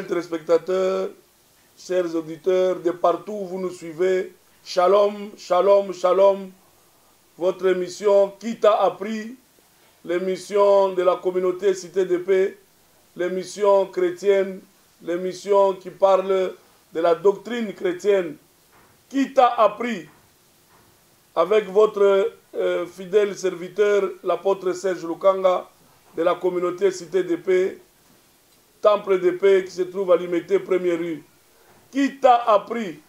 Fidèles téléspectateurs, chers auditeurs, de partout où vous nous suivez, shalom, shalom, shalom. Votre émission Qui t'a appris, l'émission de la communauté Cité de Paix, l'émission chrétienne, l'émission qui parle de la doctrine chrétienne. Qui t'a appris, avec votre fidèle serviteur, l'apôtre Serge Lukanga, de la communauté Cité de Paix, Temple de Paix qui se trouve à Limité, première rue. Qui t'a appris?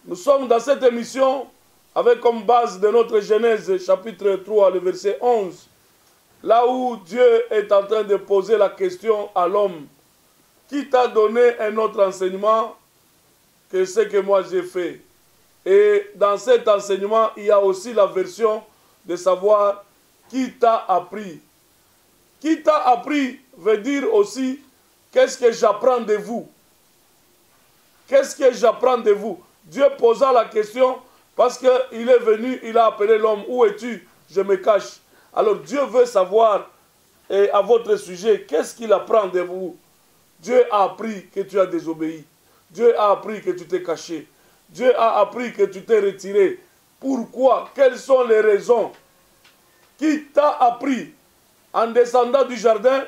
Nous sommes dans cette émission avec comme base de notre Genèse, chapitre 3, le verset 11, là où Dieu est en train de poser la question à l'homme. Qui t'a donné un autre enseignement que ce que moi j'ai fait? Et dans cet enseignement, il y a aussi la version de savoir qui t'a appris. Qui t'a appris veut dire aussi qu'est-ce que j'apprends de vous? Qu'est-ce que j'apprends de vous? Dieu posa la question parce qu'il est venu, il a appelé l'homme. Où es-tu? Je me cache. Alors Dieu veut savoir à votre sujet, qu'est-ce qu'il apprend de vous? Dieu a appris que tu as désobéi. Dieu a appris que tu t'es caché. Dieu a appris que tu t'es retiré. Pourquoi? Quelles sont les raisons? Qui t'a appris? En descendant du jardin,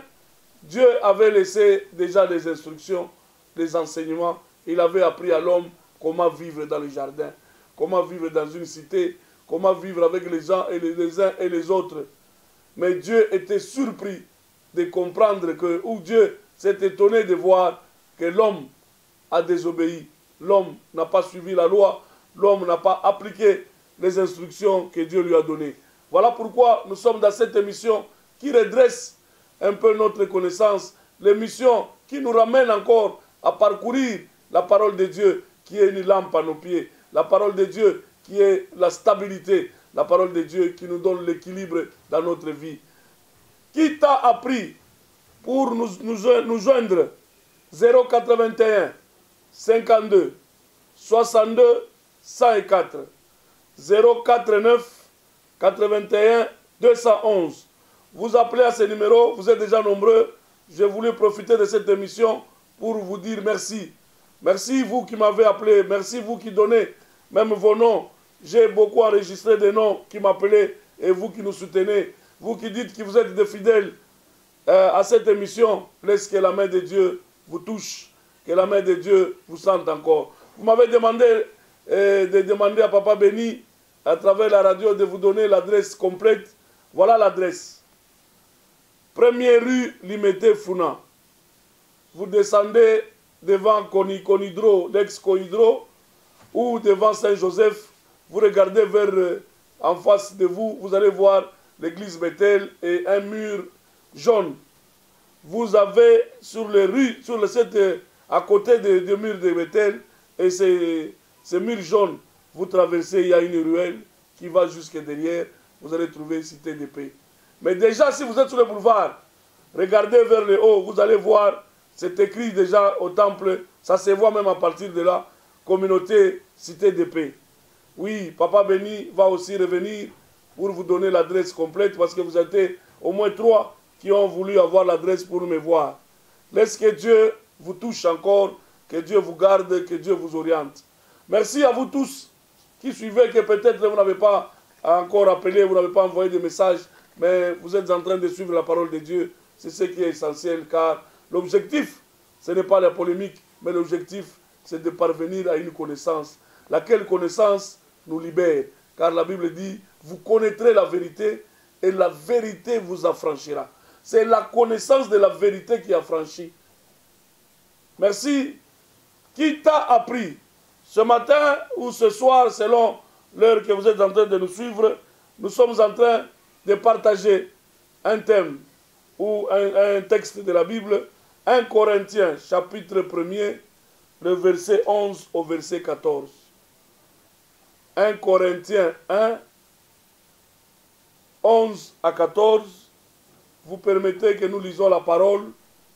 Dieu avait laissé déjà des instructions, des enseignements. Il avait appris à l'homme comment vivre dans le jardin, comment vivre dans une cité, comment vivre avec les gens et les uns et les autres. Mais Dieu était surpris de comprendre que, ou Dieu s'est étonné de voir que l'homme a désobéi. L'homme n'a pas suivi la loi, l'homme n'a pas appliqué les instructions que Dieu lui a données. Voilà pourquoi nous sommes dans cette émission qui redresse un peu notre connaissance, l'émission qui nous ramène encore à parcourir la parole de Dieu qui est une lampe à nos pieds, la parole de Dieu qui est la stabilité, la parole de Dieu qui nous donne l'équilibre dans notre vie. Qui t'a appris pour nous joindre 081 52 62 104 049 81 211. Vous appelez à ce numéro, vous êtes déjà nombreux. J'ai voulu profiter de cette émission pour vous dire merci. Merci vous qui m'avez appelé, merci vous qui donnez même vos noms. J'ai beaucoup enregistré des noms qui m'appelaient et vous qui nous soutenez. Vous qui dites que vous êtes des fidèles à cette émission, laisse que la main de Dieu vous touche, que la main de Dieu vous sente encore. Vous m'avez demandé de demander à Papa Béni, à travers la radio, de vous donner l'adresse complète. Voilà l'adresse. Première rue Limité Funa. Vous descendez devant Conhydro, l'ex-Conhydro, ou devant Saint-Joseph. Vous regardez vers en face de vous, vous allez voir l'église Bethel et un mur jaune. Vous avez sur les rues, à côté des murs de Bethel, et ces murs jaunes, vous traversez, il y a une ruelle qui va jusque derrière, vous allez trouver Cité de Paix. Mais déjà, si vous êtes sur le boulevard, regardez vers le haut, vous allez voir, c'est écrit déjà au temple, ça se voit même à partir de là, communauté Cité de Paix. Oui, Papa Béni va aussi revenir pour vous donner l'adresse complète parce que vous êtes au moins 3 qui ont voulu avoir l'adresse pour me voir. Laisse que Dieu vous touche encore, que Dieu vous garde, que Dieu vous oriente. Merci à vous tous qui suivez, que peut-être vous n'avez pas encore appelé, vous n'avez pas envoyé de messages, mais vous êtes en train de suivre la parole de Dieu. C'est ce qui est essentiel, car l'objectif, ce n'est pas la polémique, mais l'objectif, c'est de parvenir à une connaissance. Laquelle connaissance nous libère, car la Bible dit, vous connaîtrez la vérité et la vérité vous affranchira. C'est la connaissance de la vérité qui affranchit. Merci. Qui t'a appris? Ce matin ou ce soir, selon l'heure que vous êtes en train de nous suivre, nous sommes en train de partager un thème ou un texte de la Bible, 1 Corinthiens, chapitre 1er, le verset 11 au verset 14. 1 Corinthiens 1, 11 à 14. Vous permettez que nous lisons la parole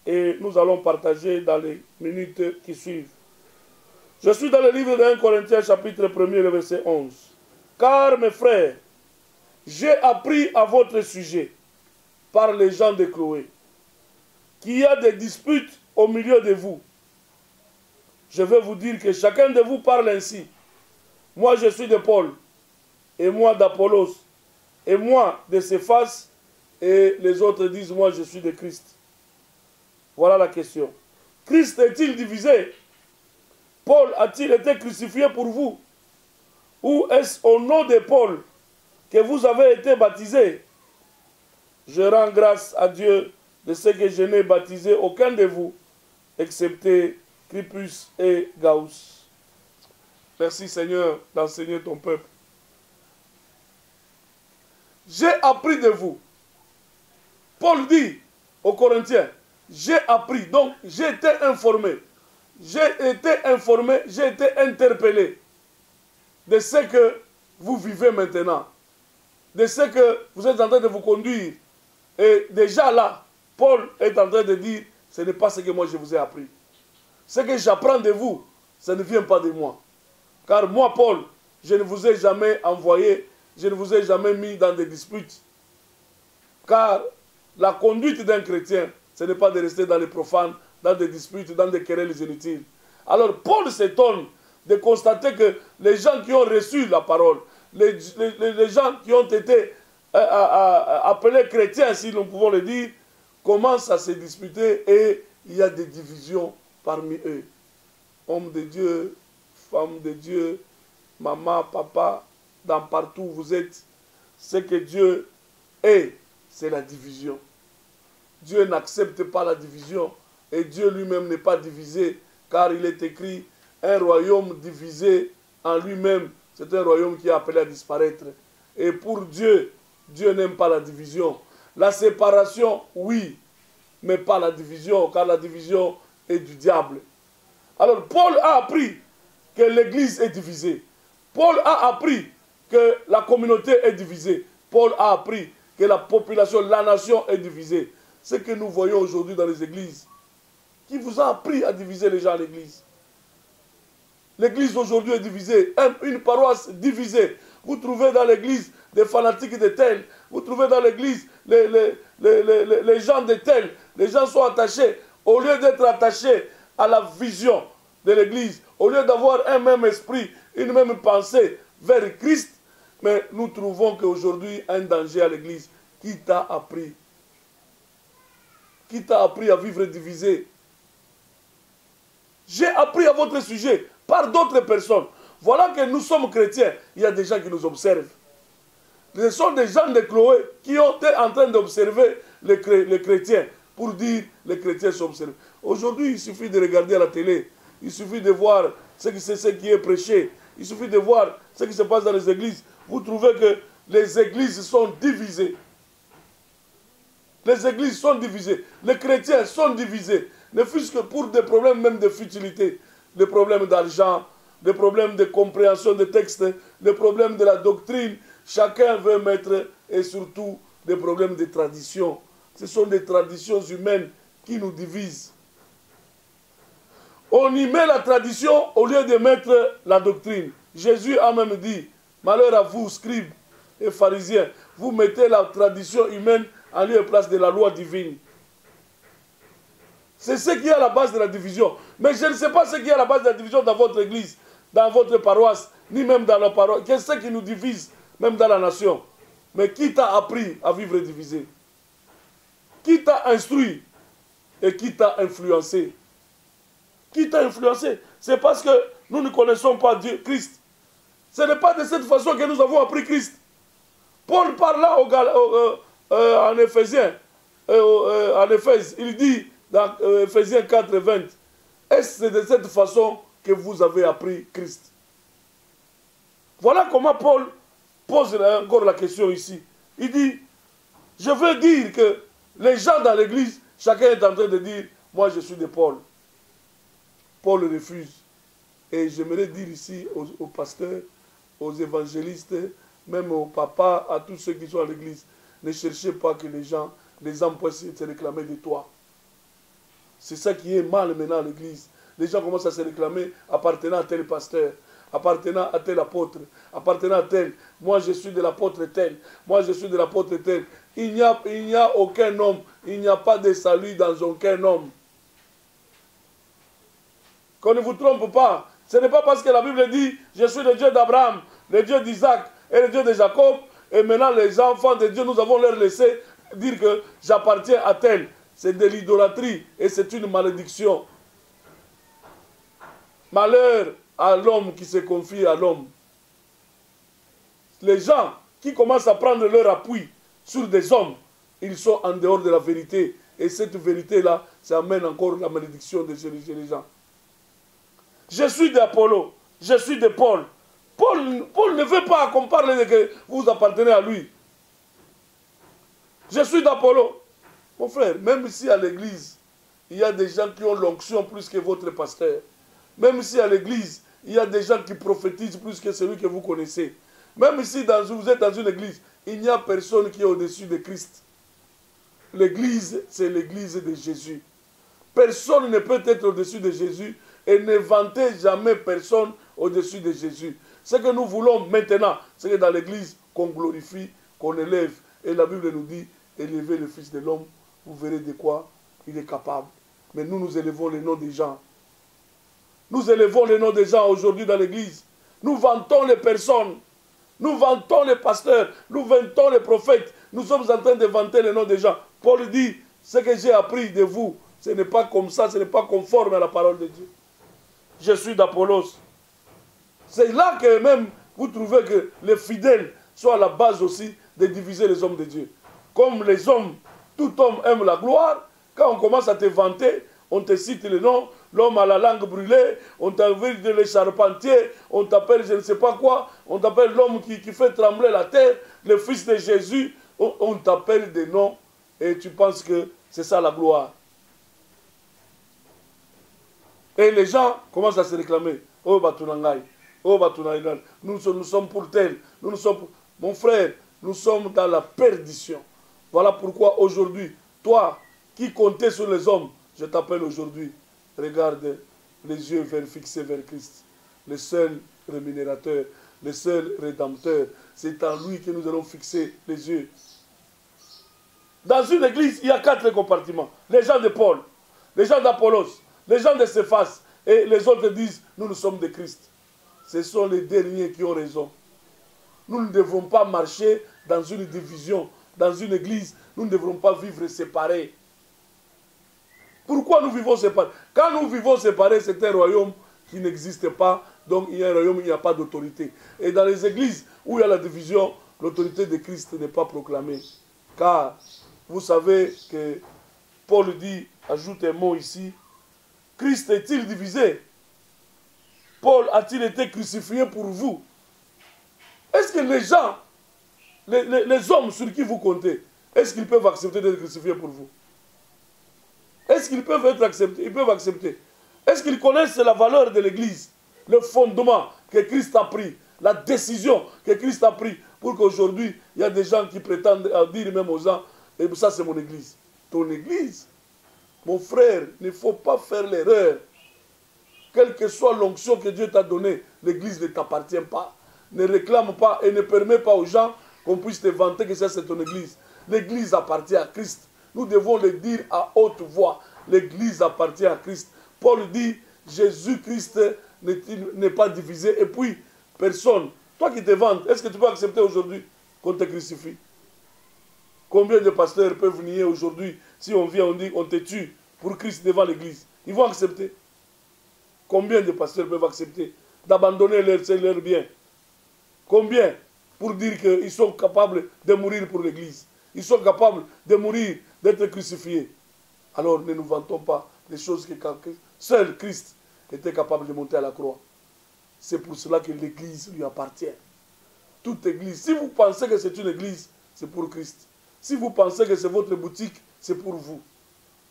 et nous allons partager dans les minutes qui suivent. Je suis dans le livre de 1 Corinthiens, chapitre 1er, le verset 11. Car, mes frères, j'ai appris à votre sujet, par les gens de Chloé, qu'il y a des disputes au milieu de vous. je vais vous dire que chacun de vous parle ainsi. Moi, je suis de Paul, et moi d'Apollos, et moi de Céphas, et les autres disent, moi, je suis de Christ. Voilà la question. Christ est-il divisé? Paul a-t-il été crucifié pour vous? Ou est-ce au nom de Paul que vous avez été baptisés? Je rends grâce à Dieu de ce que je n'ai baptisé aucun de vous, excepté Crispus et Gaius. Merci Seigneur d'enseigner ton peuple. J'ai appris de vous. Paul dit aux Corinthiens, j'ai appris, donc j'ai été informé. J'ai été informé, j'ai été interpellé de ce que vous vivez maintenant, de ce que vous êtes en train de vous conduire. Et déjà là, Paul est en train de dire, ce n'est pas ce que moi je vous ai appris. Ce que j'apprends de vous, ça ne vient pas de moi. Car moi, Paul, je ne vous ai jamais envoyé, je ne vous ai jamais mis dans des disputes. Car la conduite d'un chrétien, ce n'est pas de rester dans les profanes, dans des disputes, dans des querelles inutiles. Alors Paul s'étonne de constater que les gens qui ont reçu la parole, les gens qui ont été appelés chrétiens, si nous pouvons le dire, commencent à se disputer et il y a des divisions parmi eux. Hommes de Dieu, femmes de Dieu, maman, papa, dans partout où vous êtes, ce que Dieu est, c'est la division. Dieu n'accepte pas la division et Dieu lui-même n'est pas divisé car il est écrit un royaume divisé en lui-même, c'est un royaume qui est appelé à disparaître. Et pour Dieu, Dieu n'aime pas la division. La séparation, oui, mais pas la division, car la division est du diable. Alors Paul a appris que l'Église est divisée. Paul a appris que la communauté est divisée. Paul a appris que la population, la nation est divisée. Ce que nous voyons aujourd'hui dans les églises, qui vous a appris à diviser les gens à l'église? L'église aujourd'hui est divisée, une paroisse divisée. Vous trouvez dans l'église des fanatiques de tel, vous trouvez dans l'église les gens de tel. Les gens sont attachés, au lieu d'être attachés à la vision de l'église, au lieu d'avoir un même esprit, une même pensée vers Christ, mais nous trouvons qu'aujourd'hui un danger à l'église. Qui t'a appris? Qui t'a appris à vivre divisé? J'ai appris à votre sujet par d'autres personnes. Voilà que nous sommes chrétiens. Il y a des gens qui nous observent. Ce sont des gens de Chloé qui ont été en train d'observer les chrétiens pour dire les chrétiens sont observés. Aujourd'hui, il suffit de regarder à la télé. Il suffit de voir ce qui est prêché. Il suffit de voir ce qui se passe dans les églises. Vous trouvez que les églises sont divisées. Les églises sont divisées. Les chrétiens sont divisés. Ne fût-ce que pour des problèmes même de futilité. Des problèmes d'argent, des problèmes de compréhension des textes, des problèmes de la doctrine. Chacun veut mettre, et surtout, des problèmes de tradition. Ce sont des traditions humaines qui nous divisent. On y met la tradition au lieu de mettre la doctrine. Jésus a même dit, malheur à vous, scribes et pharisiens, vous mettez la tradition humaine en lieu et place de la loi divine. C'est ce qui est à la base de la division. Mais je ne sais pas ce qui est à la base de la division dans votre église, dans votre paroisse, ni même dans la paroisse. Qu'est-ce qui nous divise, même dans la nation? Mais qui t'a appris à vivre divisé? Qui t'a instruit et qui t'a influencé? Qui t'a influencé? C'est parce que nous ne connaissons pas Dieu, Christ. Ce n'est pas de cette façon que nous avons appris Christ. Paul parle là en Éphésiens, en Éphèse, il dit dans Éphésiens 4, 20, est-ce de cette façon que vous avez appris Christ? Voilà comment Paul pose encore la question ici. Il dit, je veux dire que les gens dans l'église, chacun est en train de dire, moi je suis de Paul. Paul refuse. Et j'aimerais dire ici aux pasteurs, aux évangélistes, même aux papas, à tous ceux qui sont à l'église, ne cherchez pas que les gens, les hommes puissent se réclamer de toi. C'est ça qui est mal maintenant à l'église. Les gens commencent à se réclamer appartenant à tel pasteur, appartenant à tel apôtre, appartenant à tel. Moi je suis de l'apôtre tel, moi je suis de l'apôtre tel. Il n'y a aucun homme, il n'y a pas de salut dans aucun homme. Qu'on ne vous trompe pas. Ce n'est pas parce que la Bible dit, je suis le Dieu d'Abraham, le Dieu d'Isaac et le Dieu de Jacob, et maintenant les enfants de Dieu, nous avons leur laissé dire que j'appartiens à tel. C'est de l'idolâtrie et c'est une malédiction. Malheur à l'homme qui se confie à l'homme. Les gens qui commencent à prendre leur appui sur des hommes, ils sont en dehors de la vérité. Et cette vérité-là, ça amène encore la malédiction de chez les gens. Je suis d'Apollo, je suis de Paul. Paul ne veut pas qu'on parle de que vous appartenez à lui. Je suis d'Apollo. Mon frère, même si à l'église, il y a des gens qui ont l'onction plus que votre pasteur. Même si à l'église, il y a des gens qui prophétisent plus que celui que vous connaissez. Même si vous êtes dans une église, il n'y a personne qui est au-dessus de Christ. L'église, c'est l'église de Jésus. Personne ne peut être au-dessus de Jésus et ne vantez jamais personne au-dessus de Jésus. Ce que nous voulons maintenant, c'est que dans l'église, qu'on glorifie, qu'on élève. Et la Bible nous dit, élevez le Fils de l'homme, vous verrez de quoi il est capable. Mais nous élevons les noms des gens. Nous élevons les noms des gens aujourd'hui dans l'église. Nous vantons les personnes. Nous vantons les pasteurs. Nous vantons les prophètes. Nous sommes en train de vanter les noms des gens. Paul dit, ce que j'ai appris de vous, ce n'est pas comme ça, ce n'est pas conforme à la parole de Dieu. Je suis d'Apollos. C'est là que même vous trouvez que les fidèles sont à la base aussi de diviser les hommes de Dieu. Comme les hommes, tout homme aime la gloire, quand on commence à te vanter, on te cite le nom, l'homme à la langue brûlée, on t'appelle le charpentier, on t'appelle je ne sais pas quoi, on t'appelle l'homme qui fait trembler la terre, le fils de Jésus, on t'appelle des noms et tu penses que c'est ça la gloire. Et les gens commencent à se réclamer. Oh Batunangai, oh Batunangai, nous sommes pour tel, nous sommes pour... Mon frère, nous sommes dans la perdition. Voilà pourquoi aujourd'hui, toi qui comptais sur les hommes, je t'appelle aujourd'hui. Regarde les yeux fixés vers Christ, le seul rémunérateur, le seul rédempteur. C'est en lui que nous allons fixer les yeux. Dans une église, il y a 4 compartiments. Les gens de Paul, les gens d'Apollos, les gens de Céphas, et les autres disent, nous sommes de Christ. Ce sont les derniers qui ont raison. Nous ne devons pas marcher dans une division, dans une église. Nous ne devrons pas vivre séparés. Pourquoi nous vivons séparés? Quand nous vivons séparés, c'est un royaume qui n'existe pas. Donc il y a un royaume où il n'y a pas d'autorité. Et dans les églises où il y a la division, l'autorité de Christ n'est pas proclamée. Car vous savez que Paul dit, ajoute un mot ici, Christ est-il divisé? Paul a-t-il été crucifié pour vous? Est-ce que les gens, les hommes sur qui vous comptez, est-ce qu'ils peuvent accepter d'être crucifiés pour vous? Est-ce qu'ils peuvent être acceptés? Ils peuvent accepter. Est-ce qu'ils connaissent la valeur de l'Église? Le fondement que Christ a pris, la décision que Christ a pris pour qu'aujourd'hui, il y a des gens qui prétendent dire même aux gens, et ça c'est mon Église. Ton Église, mon frère, il ne faut pas faire l'erreur. Quelle que soit l'onction que Dieu t'a donnée, l'Église ne t'appartient pas. Ne réclame pas et ne permet pas aux gens qu'on puisse te vanter que ça c'est ton Église. L'Église appartient à Christ. Nous devons le dire à haute voix. L'Église appartient à Christ. Paul dit, Jésus-Christ n'est pas divisé. Et puis, personne, toi qui te vantes, est-ce que tu peux accepter aujourd'hui qu'on te crucifie? Combien de pasteurs peuvent nier aujourd'hui, si on vient, on dit, on te tue pour Christ devant l'Église? Ils vont accepter. Combien de pasteurs peuvent accepter d'abandonner leur bien? Combien pour dire qu'ils sont capables de mourir pour l'Église? Ils sont capables de mourir, d'être crucifiés. Alors ne nous vantons pas des choses que seul Christ était capable de monter à la croix. C'est pour cela que l'Église lui appartient. Toute Église. Si vous pensez que c'est une Église, c'est pour Christ. Si vous pensez que c'est votre boutique, c'est pour vous.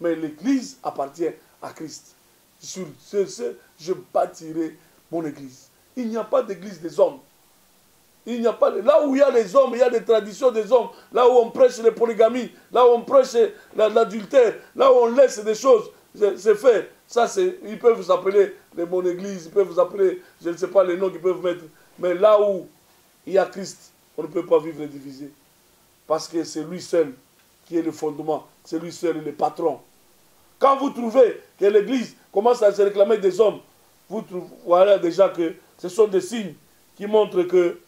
Mais l'Église appartient à Christ. Sur ce, je bâtirai mon Église. Il n'y a pas d'Église des hommes. Il n'y a pas, là où il y a les hommes, il y a des traditions des hommes. Là où on prêche les polygamies, là où on prêche l'adultère, là où on laisse des choses, c'est fait. Ça, ils peuvent vous appeler mon église, ils peuvent vous appeler, je ne sais pas les noms qu'ils peuvent mettre. Mais là où il y a Christ, on ne peut pas vivre divisé. Parce que c'est lui seul qui est le fondement, c'est lui seul le patron. Quand vous trouvez que l'église commence à se réclamer des hommes, vous voyez déjà que ce sont des signes qui montrent que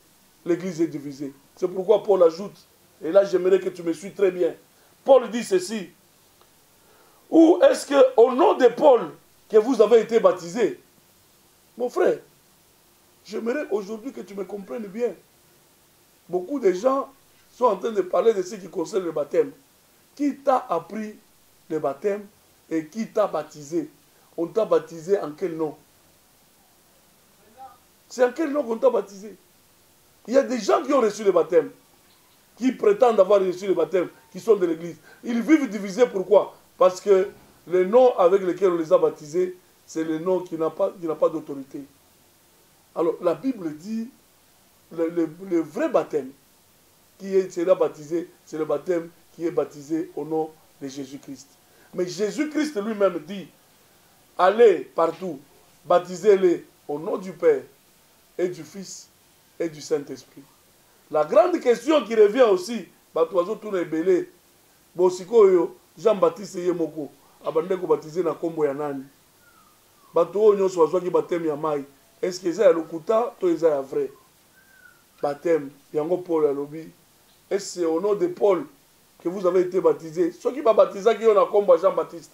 l'Église est divisée. C'est pourquoi Paul ajoute, et là j'aimerais que tu me suis très bien. Paul dit ceci. Ou est-ce qu'au nom de Paul que vous avez été baptisé? Mon frère, j'aimerais aujourd'hui que tu me comprennes bien. Beaucoup de gens sont en train de parler de ce qui concerne le baptême. Qui t'a appris le baptême et qui t'a baptisé? On t'a baptisé en quel nom? C'est en quel nom qu'on t'a baptisé? Il y a des gens qui ont reçu le baptême, qui prétendent avoir reçu le baptême, qui sont de l'église. Ils vivent divisés, pourquoi? Parce que le nom avec lequel on les a baptisés, c'est le nom qui n'a pas d'autorité. Alors, la Bible dit, le vrai baptême qui sera baptisé, c'est le baptême qui est baptisé au nom de Jésus-Christ. Mais Jésus-Christ lui-même dit, allez partout, baptisez-les au nom du Père et du Fils et du Saint-Esprit. La grande question qui revient aussi, Batoazo tourne belé, Bosikoyo, Jean-Baptiste Yemoko, abandeko baptisé na kombo ya nani. Bato onyo soazwa ki baptême ya mai. Est-ce que ça ya lokuta, to eza ya vrai? Baptême, yango Paul ya lobi. Est-ce que c'est au nom de Paul que vous avez été baptisé? Ceux qui baptisé qui ont na kombo Jean-Baptiste,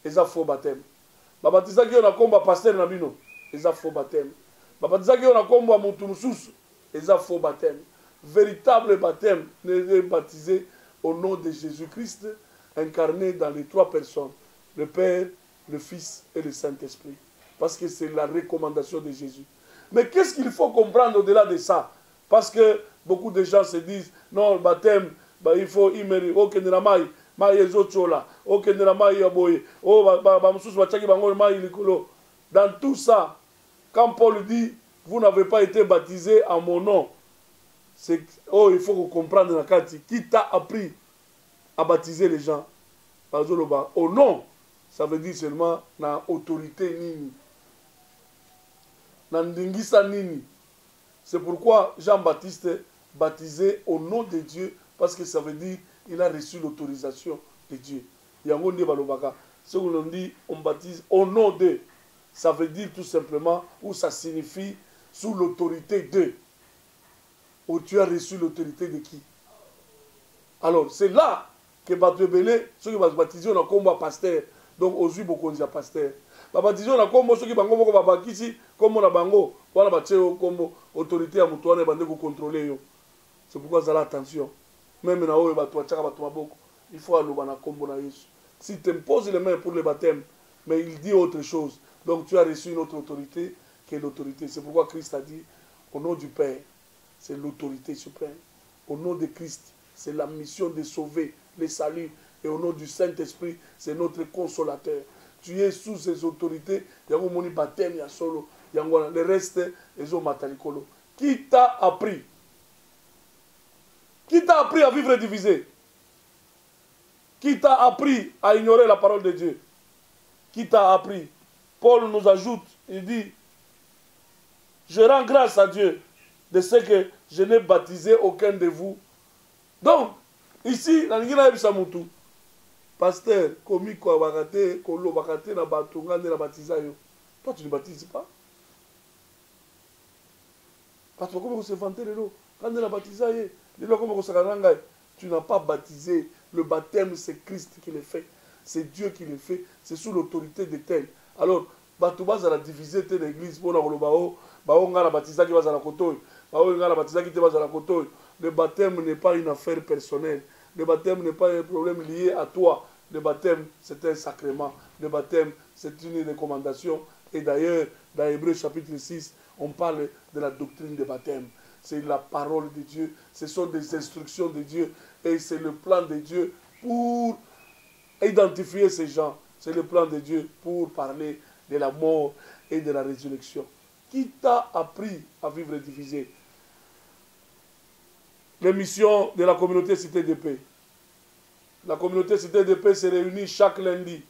eza faux baptême. Baptisé qui ont na kombo pasteur Nabino, eza faux baptême. Baptisé qui ont na kombo mutu mususu, eza faux baptême. Véritable baptême est baptisé au nom de Jésus-Christ, incarné dans les trois personnes, le Père, le Fils et le Saint-Esprit. Parce que c'est la recommandation de Jésus. Mais qu'est-ce qu'il faut comprendre au-delà de ça? Parce que beaucoup de gens se disent, non, le baptême, bah, il faut immérer, oh, kenderamai, mai ezochola, oh, kenderamai yaboye, oh, dans tout ça, quand Paul dit, vous n'avez pas été baptisé en mon nom, c'est, oh, il faut comprendre la carte, qui t'a appris à baptiser les gens? Au nom, ça veut dire seulement na autorité nini, na ndingisa nini. C'est pourquoi Jean-Baptiste baptisé au nom de Dieu, parce que ça veut dire il a reçu l'autorisation de Dieu. Yango ndi balobaka, ce qu'on dit, on baptise au nom de, ça veut dire tout simplement, ou ça signifie sous l'autorité de. Où tu as reçu l'autorité de qui? Alors, c'est là que Batebele, ceux qui vont se baptiser, on a comme pasteur. Donc, aujourd'hui, beaucoup de pasteur. Baptiser, on a comme ceux qui vont baptiser, comme on a bango, on a baptisé comme autorité à Moutouane, et on contrôler. C'est pourquoi ça a attention. Même dans il faut aller à combo. Si tu imposes les mains pour le baptême, mais il dit autre chose. Donc, tu as reçu une autre autorité qui est l'autorité. C'est pourquoi Christ a dit, au nom du Père, c'est l'autorité suprême. Au nom de Christ, c'est la mission de sauver les saluts. Et au nom du Saint-Esprit, c'est notre consolateur. Tu es sous ces autorités. Il y a un baptême, il y a solo. Il y a le reste, ils ont matalikolo. Qui t'a appris? Qui t'a appris à vivre divisé? Qui t'a appris à ignorer la parole de Dieu? Qui t'a appris? Paul nous ajoute, il dit, je rends grâce à Dieu de ce que je n'ai baptisé aucun de vous. Donc, ici, dans le pasteur, commis quoi, bakate, kolo, bakate, na batunga, na baptisayo. Toi, tu ne baptises pas. Parce que comment se vanter les lots? Quand on a baptisé, tu n'as pas baptisé. Le baptême, c'est Christ qui le fait. C'est Dieu qui le fait. C'est sous l'autorité de tel. Alors, Batouba, ça a divisé l'église pour le bao. Le baptême n'est pas une affaire personnelle. Le baptême n'est pas un problème lié à toi. Le baptême, c'est un sacrement. Le baptême, c'est une recommandation. Et d'ailleurs, dans Hébreux chapitre 6, on parle de la doctrine du baptême. C'est la parole de Dieu. Ce sont des instructions de Dieu. Et c'est le plan de Dieu pour identifier ces gens. C'est le plan de Dieu pour parler de la mort et de la résurrection. Qui t'a appris à vivre divisé? Les missions de la communauté Cité de Paix. La communauté Cité de Paix se réunit chaque lundi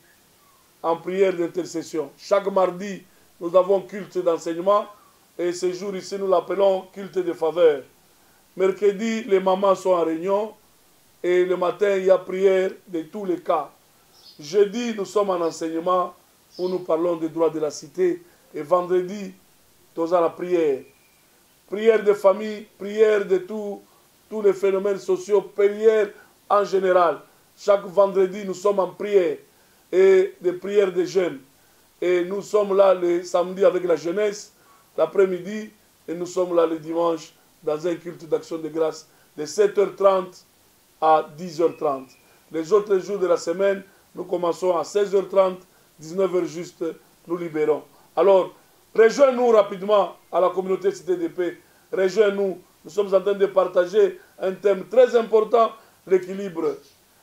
en prière d'intercession. Chaque mardi, nous avons culte d'enseignement et ce jour ici, nous l'appelons culte de faveur. Mercredi, les mamans sont en réunion et le matin, il y a prière de tous les cas. Jeudi, nous sommes en enseignement où nous parlons des droits de la cité Et vendredi, tous à la prière. Prière de famille, prière de tous les phénomènes sociaux, prière en général. Chaque vendredi, nous sommes en prière et des prières des jeunes. Et nous sommes là le samedi avec la jeunesse, l'après-midi, et nous sommes là le dimanche dans un culte d'action de grâce de 7h30 à 10h30. Les autres jours de la semaine, nous commençons à 16h30, 19h juste, nous libérons. Alors, rejoins-nous rapidement à la communauté Cité de Paix. Rejoins-nous. Nous sommes en train de partager un thème très important, l'équilibre.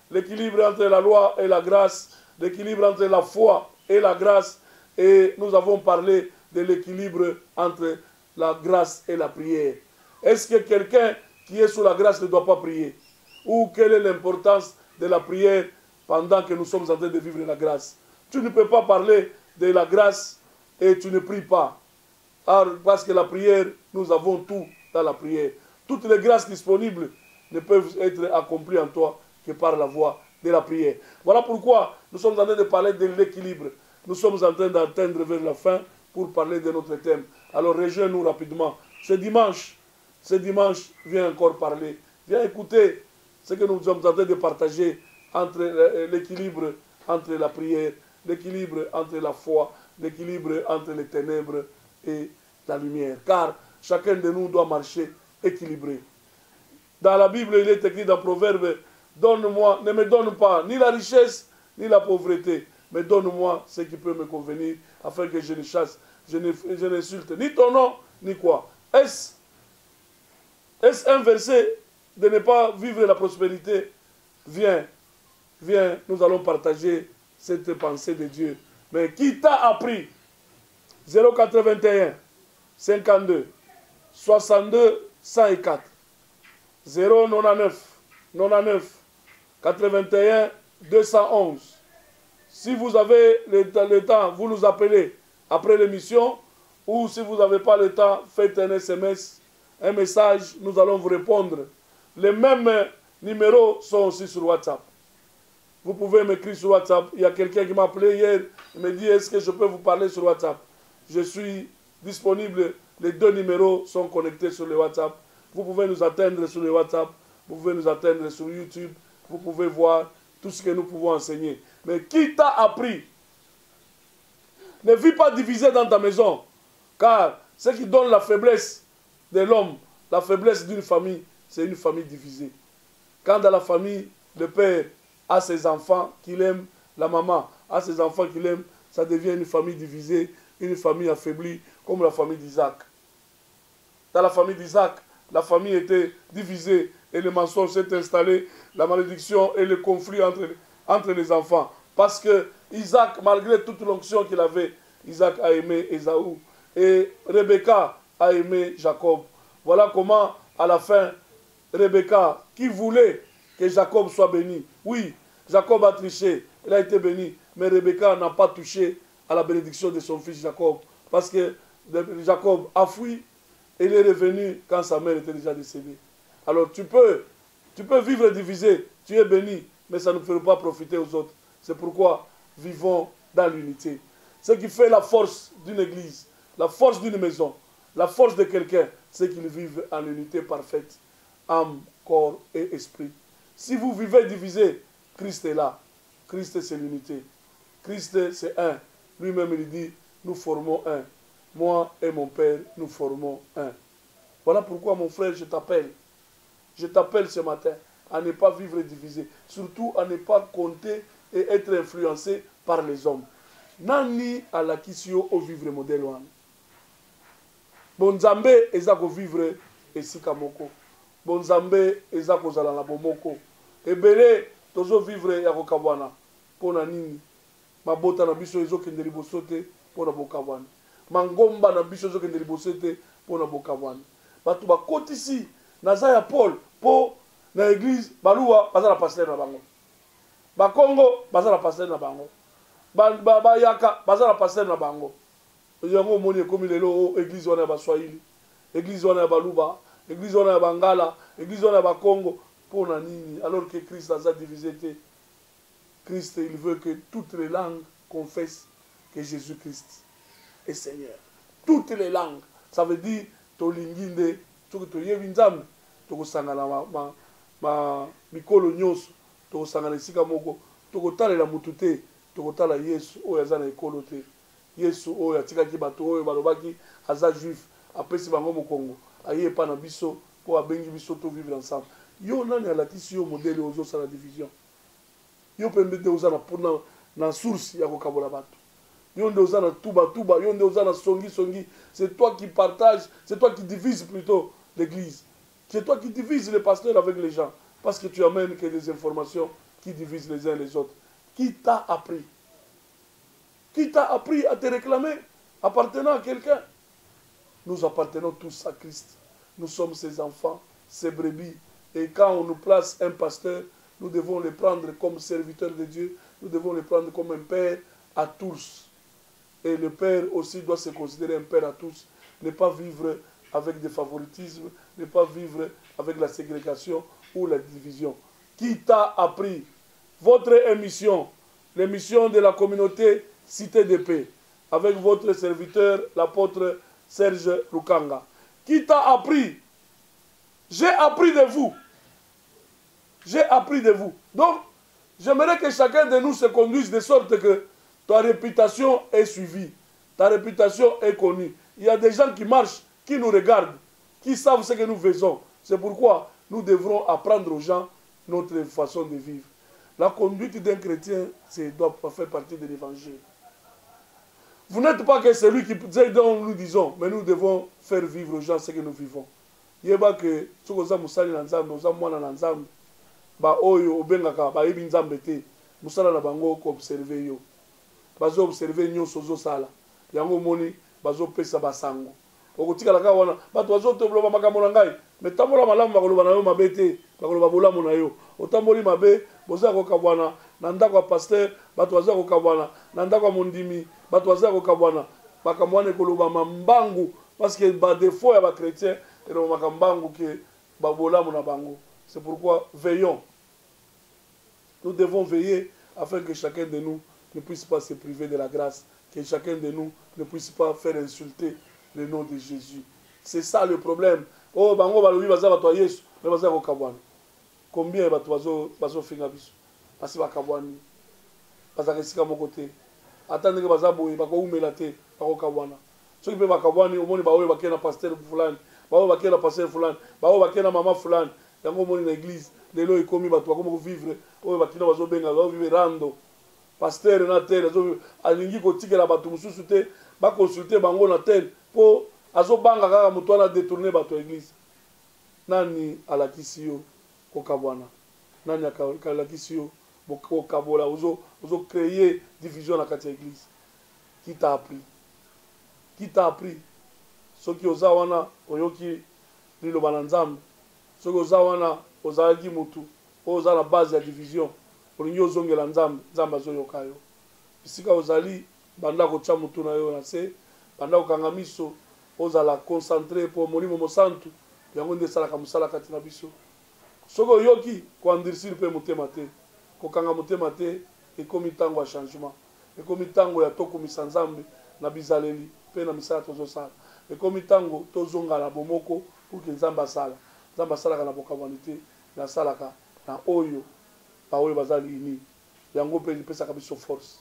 L'équilibre entre la loi et la grâce, l'équilibre entre la foi et la grâce. Et nous avons parlé de l'équilibre entre la grâce et la prière. Est-ce que quelqu'un qui est sous la grâce ne doit pas prier? Ou quelle est l'importance de la prière pendant que nous sommes en train de vivre la grâce? Tu ne peux pas parler de la grâce et tu ne pries pas. Parce que la prière, nous avons tout dans la prière. Toutes les grâces disponibles ne peuvent être accomplies en toi que par la voie de la prière. Voilà pourquoi nous sommes en train de parler de l'équilibre. Nous sommes en train d'atteindre vers la fin pour parler de notre thème. Alors rejoins-nous rapidement. Ce dimanche, viens encore parler. Viens écouter ce que nous sommes en train de partager entre l'équilibre entre la prière, l'équilibre entre la foi, l'équilibre entre les ténèbres et la lumière. Car chacun de nous doit marcher équilibré. Dans la Bible, il est écrit dans Proverbe, donne-moi, ne me donne pas ni la richesse, ni la pauvreté, mais donne-moi ce qui peut me convenir, afin que je ne chasse, je n'insulte ni ton nom, ni quoi. Est-ce un verset de ne pas vivre la prospérité? Viens, nous allons partager cette pensée de Dieu. Mais qui t'a appris? 081 52 62 104 099 99 81 211. Si vous avez le temps, vous nous appelez après l'émission, ou si vous n'avez pas le temps, faites un SMS, un message, nous allons vous répondre. Les mêmes numéros sont aussi sur WhatsApp. Vous pouvez m'écrire sur WhatsApp. Il y a quelqu'un qui m'a appelé hier, il me dit, est-ce que je peux vous parler sur WhatsApp? Je suis disponible, les deux numéros sont connectés sur le WhatsApp. Vous pouvez nous atteindre sur le WhatsApp, vous pouvez nous atteindre sur YouTube, vous pouvez voir tout ce que nous pouvons enseigner. Mais qui t'a appris? Ne vis pas divisé dans ta maison, car ce qui donne la faiblesse de l'homme, la faiblesse d'une famille, c'est une famille divisée. Quand dans la famille, le père a ses enfants qu'il aime, la maman a ses enfants qu'il aime, ça devient une famille divisée, une famille affaiblie, comme la famille d'Isaac. Dans la famille d'Isaac, la famille était divisée et le mensonge s'est installé, la malédiction et le conflit entre les enfants. Parce que Isaac, malgré toute l'onction qu'il avait, Isaac a aimé Ésaü et Rebecca a aimé Jacob. Voilà comment, à la fin, Rebecca, qui voulait que Jacob soit béni. Oui, Jacob a triché, il a été béni, mais Rebecca n'a pas touché à la bénédiction de son fils Jacob. Parce que Jacob a fui et il est revenu quand sa mère était déjà décédée. Alors tu peux vivre divisé, tu es béni, mais ça ne peut pas profiter aux autres. C'est pourquoi vivons dans l'unité. Ce qui fait la force d'une église, la force d'une maison, la force de quelqu'un, c'est qu'ils vivent en unité parfaite, âme, corps et esprit. Si vous vivez divisé, Christ est là. Christ, c'est l'unité. Christ, c'est un. Lui-même, il dit, nous formons un. Moi et mon Père, nous formons un. Voilà pourquoi, mon frère, je t'appelle. Je t'appelle ce matin à ne pas vivre divisé. Surtout à ne pas compter et être influencé par les hommes. Nani alakisio au vivre modèle wana. Bonzambe ezako vivre esika moko. Bonzambe ezako zala na bomoko. Ebele tozo vivre ya kokabwana. Pona nini? Mabota na biso ezokende liboso te pona bokabwana. Mangomba na biso ezokende liboso te pona bokabwana. Batu bakotisi naza ya Paul po na église baluwa bazala pasteur na bango. Bakongo bazala pasteur na bango. Bayaka bazala pasteur na bango. Yango moni ekomi lelo église wana ya baswahili, église wana ya baluba, église wana ya bangala, église wana ya bakongo pona nini alors que Christ a divisé te. Christ il veut que toutes les langues confessent que Jésus-Christ et Seigneur. Toutes les langues. Ça veut dire, tolinginde, tu yebi nzambe, tokosangana ma mikolo nyonso, tokosangana esika moko, tokotalela mutu te, tokotala Yesu oyo aza na ekolo te. Yesu oyo atikaki bato oyo balobaki aza juif, apesi bango mokongo, aye epa na biso po abengi biso to vivre ensemble. Yo nani alatisi yo modele ozosala division. Yo pembe te oza na source ya kokabola bato. Yo nde oza na tuba, yo nde oza na songi. C'est toi qui partage, c'est toi qui divise plutôt l'église. C'est toi qui divise les pasteurs avec les gens. Parce que tu amènes que des informations qui divisent les uns les autres. Qui t'a appris? Qui t'a appris à te réclamer appartenant à quelqu'un? Nous appartenons tous à Christ. Nous sommes ses enfants, ses brebis. Et quand on nous place un pasteur, nous devons le prendre comme serviteur de Dieu. Nous devons le prendre comme un père à tous. Et le père aussi doit se considérer un père à tous. Ne pas vivre avec des favoritismes, ne pas vivre avec la ségrégation ou la division. Qui t'a appris? Votre émission, l'émission de la communauté Cité de Paix, avec votre serviteur, l'apôtre Serge Lukanga. Qui t'a appris? J'ai appris de vous. J'ai appris de vous. Donc, j'aimerais que chacun de nous se conduise de sorte que ta réputation est suivie. Ta réputation est connue. Il y a des gens qui marchent, qui nous regardent, qui savent ce que nous faisons. C'est pourquoi nous devrons apprendre aux gens notre façon de vivre. La conduite d'un chrétien, ça doit faire partie de l'évangile. Vous n'êtes pas que celui qui dit dont nous disons, mais nous devons faire vivre aux gens ce que nous vivons. Il y a que ce que nous avons fait dans Nzambe, ba oyo obengaka ba yebi Nzambe te, musala na bango ko observer yo. Bazo observer nyonso zo sala. Yango moni bazo pesa basango. Okotika laka wana bato bazo to bloba makambo na ngai, mais tambola malamu bakoloba na yo mabete, bakoloba bolamu na yo. Otamboli mabe, boza ko kabwana na ndako ya pasteur, bato baza ko kabwana na ndako ya mondimi, bato baza ko kabwana bakamwana ekoloba mambangu parce que ba défaut ya ba chrétien et le makambangu ke ba bolamu na bango. C'est pourquoi veillons. Nous devons veiller afin que chacun de nous ne puisse pas se priver de la grâce, que chacun de nous ne puisse pas faire insulter le nom de Jésus. C'est ça le problème. Oh, bango balobi baza bato Yesu, mais baza ko kabwana. Combien bato bazo finga biso? Asi ba kabwani. Baza kesika moko te. Atande ke baza boye bako umela te, bako kabwana. Soki pe bakabwani omoni ba oyo bakena pasteur fulani, ba oyo bakena pasteur fulani, ba oyo bakena mama fulani. Yango moni na église lelo ekomi bato bakoma vivre oyo bakina bazo benga bazo vivre rando pasteur na tel azo alingi kotikela bato mususu te ba consulter bango na tel po azo banga kaka mutu ana détourner bato église. Nani alakisi yo kokabwana? Nani akalakisi yo bokabola ozo créer division na kati ya église? Qui t'a appris? Qui t'a appris? Soki oza wana oyoki liloba na Nzambe, soki oza wana ozalaki mutu oza na base ya division, olingi ozongela Nzambe, Nzambe azoyoka yo. Bisika ozali banda kotya mutu na yo na se, banda kokanga miso, ozala concentré po molimo mosantu yango nde esalaka mosala kati na biso. Soki oyoki koandirsir mpe motema te, kokanga motema te, ekomi ntango ya changement, ekomi ntango ya tokomisa Nzambe na bizaleli mpe na misala tozosala, ekomi ntango tozonga na bomoko pour que Nzambe asala. Nzambe asalaka na bokabwani te, na asalaka na oyo baoyo bazali ini. Yango mpe lipesaka biso force.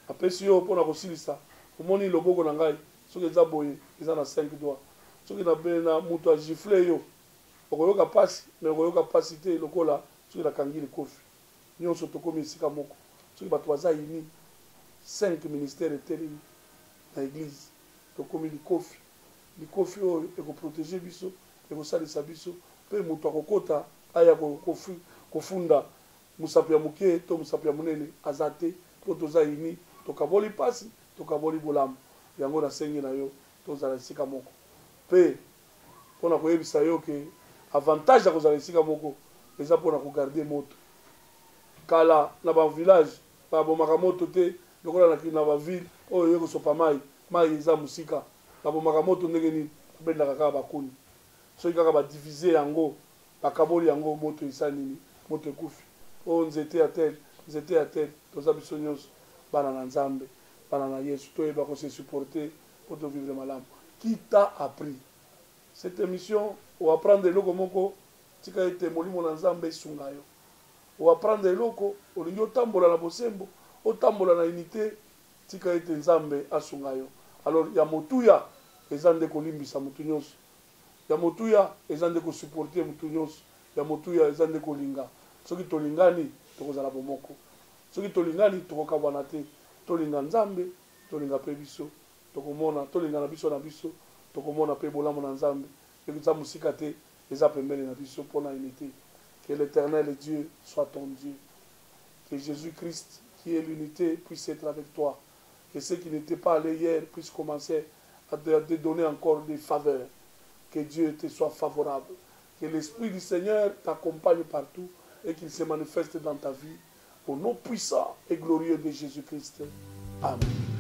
Apesi yo mpona kosilisa, omoni loboko na ngai, soki eza boye, eza na 5 doigts. Soki na mutu agifle yo, okoyoka pasi, mais okoyoka pasi te lokola soki nakangi likofi. Nyonso tokomi esika moko. Soki bato baza ini, 5 ministères etelemi na église, tokomi likofi. Likofi oyo ekoprotege biso, ekosalisa biso, pe mutu akokota aya kofunda musapi ya muke to musapi ya munene azate po toza ini tokaboli pasi tokaboli bolamu. Yango na sengi na yo tozala esika moko pe pona koyebisa yo ke avantage ya kozala esika moko eza pona kogarde moto. Kala na ba village babomaka moto te lokola na ba ville oyo yo kosopa mai eza musika babomaka moto ndenge nini bendaka kaka bakuni. Soki kaka badivize yango bakaboli yango moto isa nini moto ekufi. O nzete ya tel toza biso nyonso bana na Nzambe, bana na Yesu, toyeba ko se supporter, pour te vivre malam. Qui t'a appris? Cette émission, on va prendre l'oko moko, tika ete molimo na nzambe sungayo. On va prendre l'oko, olingi otambola na bosembo, otambola na unité, tika ete nzambe asungayo. Alors, ya motuya, ezande kolimbisa mutu nyonso. Ya motuya, ezande ko supporter mutu nyonso. Ya motuya, ezande kolinga. Soki tolingani, tokozala bomoko. Soki tolingani, tokokabwana te. Tolinga nzambe, tolinga pe biso. Tokomona, tolinga na biso na biso. Tokomona pe bolamu na nzambe. Ekuta musika te, eza pembeni na biso pona unité. Que l'Éternel Dieu soit ton Dieu. Que Jésus-Christ, qui est l'unité, puisse être avec toi. Que ceux qui n'étaient pas allés hier puissent commencer à te donner encore des faveurs. Que Dieu te soit favorable. Que l'Esprit du Seigneur t'accompagne partout et qu'il se manifeste dans ta vie. Au nom puissant et glorieux de Jésus-Christ. Amen.